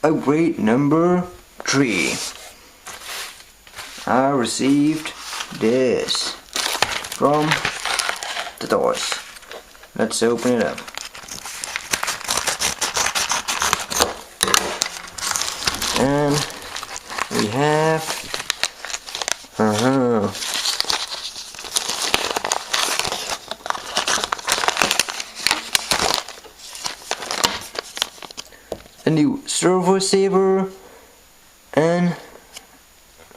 upgrade number 3. I received this from thetoyz. Let's open it up. And we have a new servo saver and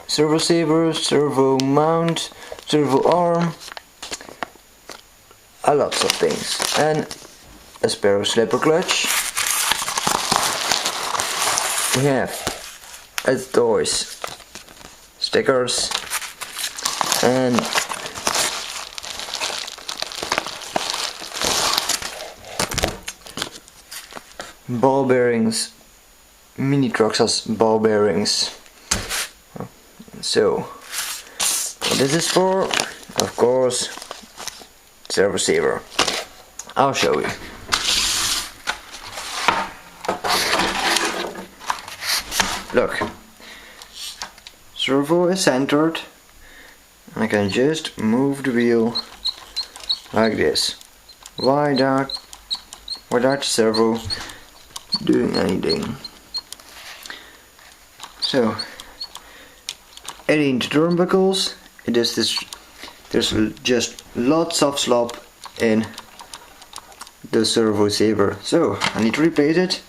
servo saver, servo mount, servo arm, lots of things, and a spare slipper clutch. We have thetoyz stickers and ball bearings, mini trucks ball bearings. So what this is for, of course, servo saver. I'll show you. Look, servo is centered. I can just move the wheel like this without servo doing anything. So, adding the turnbuckles, there's just lots of slop in the servo saver, so I need to replace it.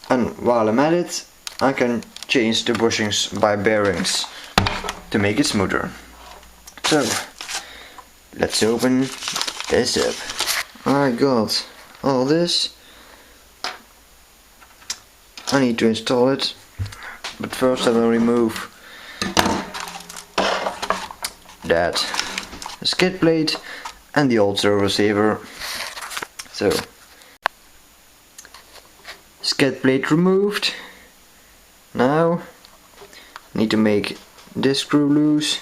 And while I'm at it, I can change the bushings by bearings to make it smoother. So let's open this up. I got all this. I need to install it, but first I will remove that skid plate and the old servo saver. So, skid plate removed. Now I need to make this screw loose.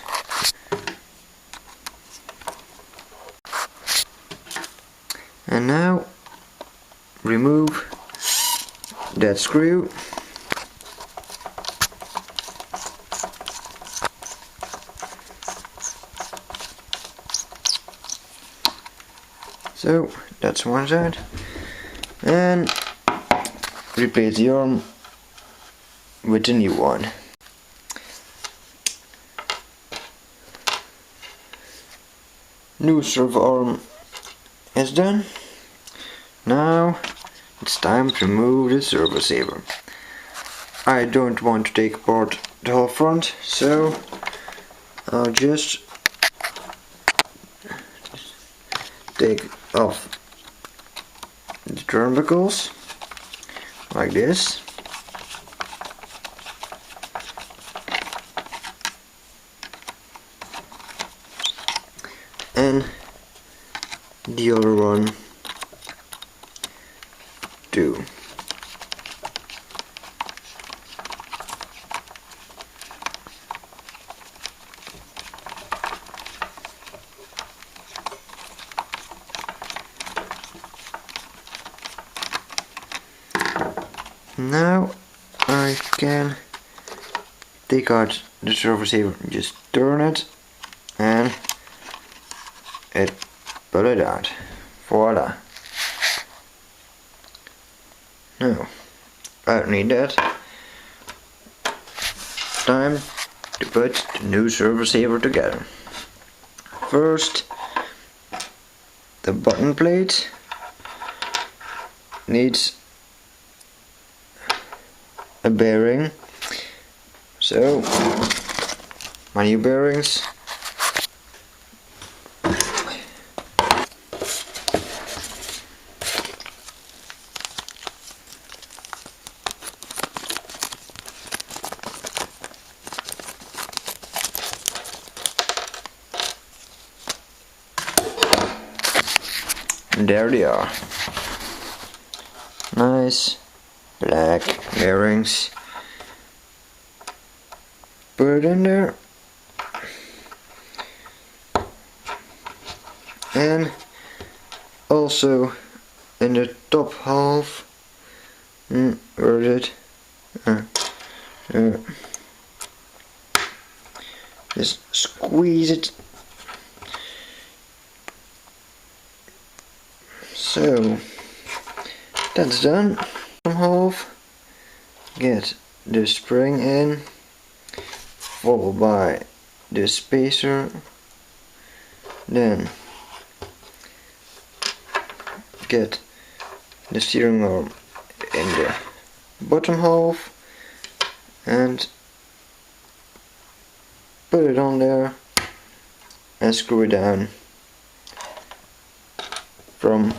And now remove that screw. So that's one side, and replace the arm with a new one. New servo arm is done. Now it's time to remove the servo saver. I don't want to take apart the whole front, so I'll just take off the turnbuckles like this. And the other one too. Now I can take out the servo saver, just turn it and pull it out. Voila. No, I don't need that. Time to put the new servo saver together. First, the button plate needs a bearing. So, my new bearings. And there they are. Nice black bearings. Put it in there. And also in the top half, where is it? Just squeeze it. So that's done. Bottom half, get the spring in, followed by the spacer, then get the steering arm in the bottom half and put it on there and screw it down from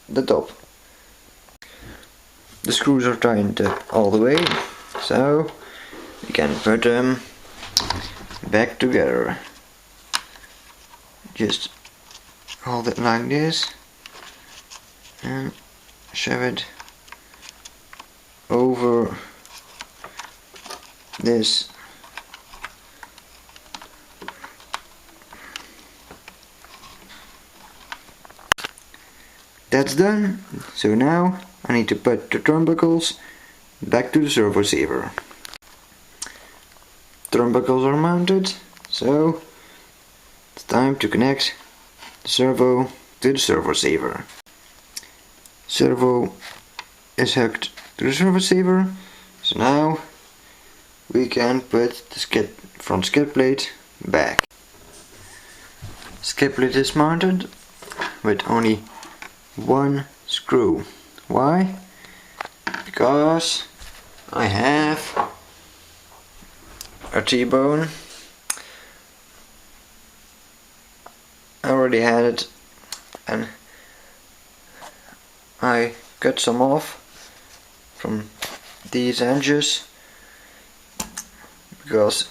the top. The screws are tightened all the way, so you can put them back together. Just hold it like this and shove it over this. That's done. So now I need to put the turnbuckles back to the servo saver. Turnbuckles are mounted, so it's time to connect the servo to the servo saver. Servo is hooked to the servo saver, so now we can put the front skid plate back. Skid plate is mounted with only one screw. Why? Because I have a T-bone. I already had it and I cut some off from these edges because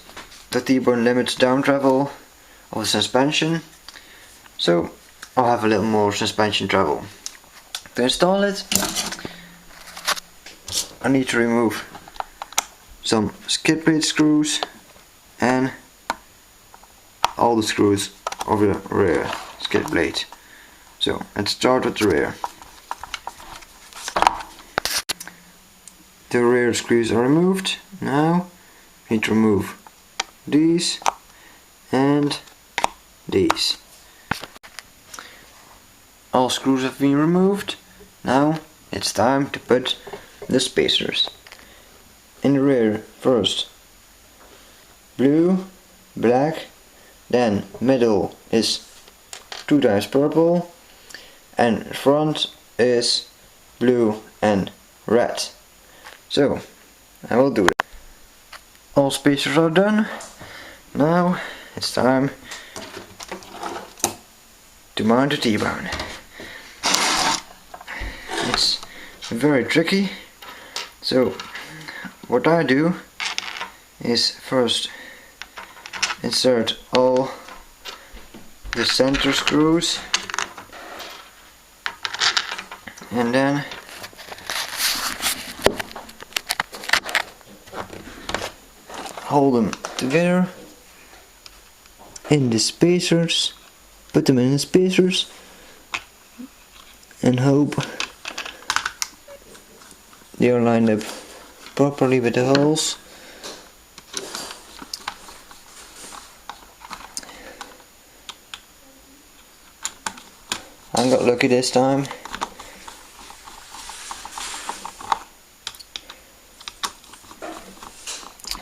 the T-bone limits down travel of the suspension, so I'll have a little more suspension travel. To install it, I need to remove some skid plate screws and all the screws of the rear skid plate. So let's start with the rear. The rear screws are removed. Now I need to remove these and these. All screws have been removed. Now it's time to put the spacers. In the rear first blue, black, then middle is 2 times purple, and front is blue and red. So I will do it. All spacers are done. Now it's time to mount the T-bone. It's very tricky, so what I do is first insert all the center screws and then hold them together in the spacers, put them in the spacers and hope they are lined up properly with the holes. I got lucky this time.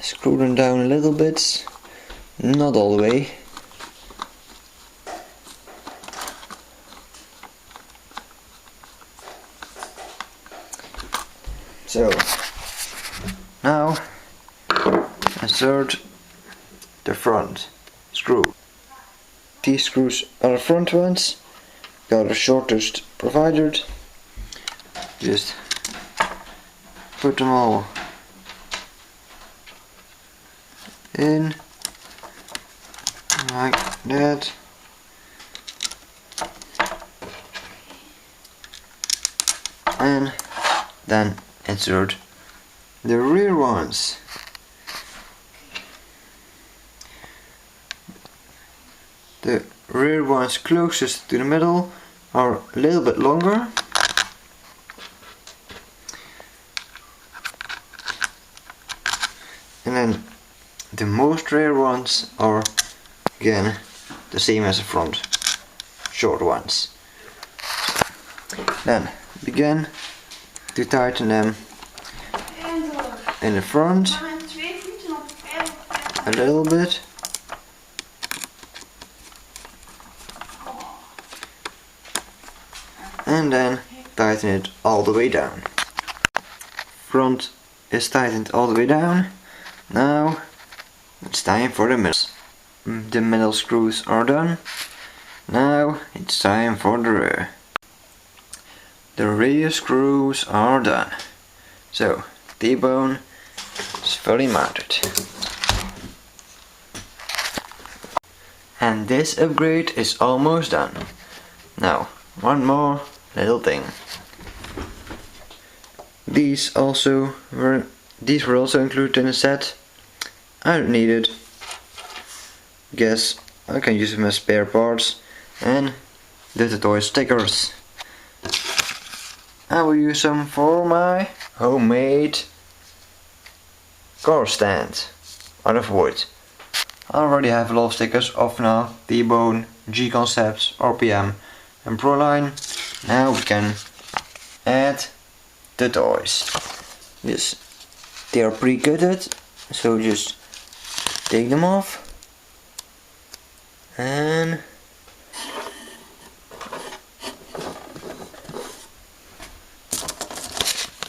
Screw them down a little bit, not all the way. So now insert the front screw. These screws are the front ones. They are the shortest provided. Just put them all in like that. And then insert the rear ones. The rear ones closest to the middle are a little bit longer. the most rare ones are again the same as the front short ones. Then begin to tighten them in the front a little bit, and then tighten it all the way down. Front is tightened all the way down. Now it's time for the middle. The middle screws are done. Now it's time for the rear. The rear screws are done. So T-bone is fully mounted. And this upgrade is almost done. Now one more little thing. These were also included in the set. I don't need it. Guess I can use them as spare parts. And the thetoyz stickers. I will use them for my homemade car stand out of wood. I already have a lot of stickers of now T-bone, G-concepts, RPM and Proline. Now we can add the toys. Yes, they are pre-cutted, so just take them off and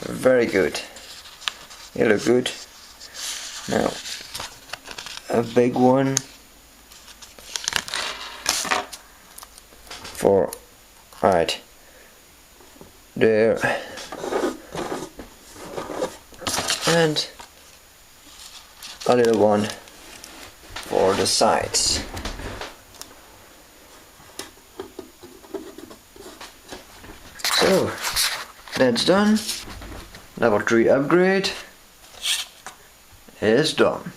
very good. They look good. Now a big one for right there, and a little one for the sides. So that's done. Level 3 upgrade is done.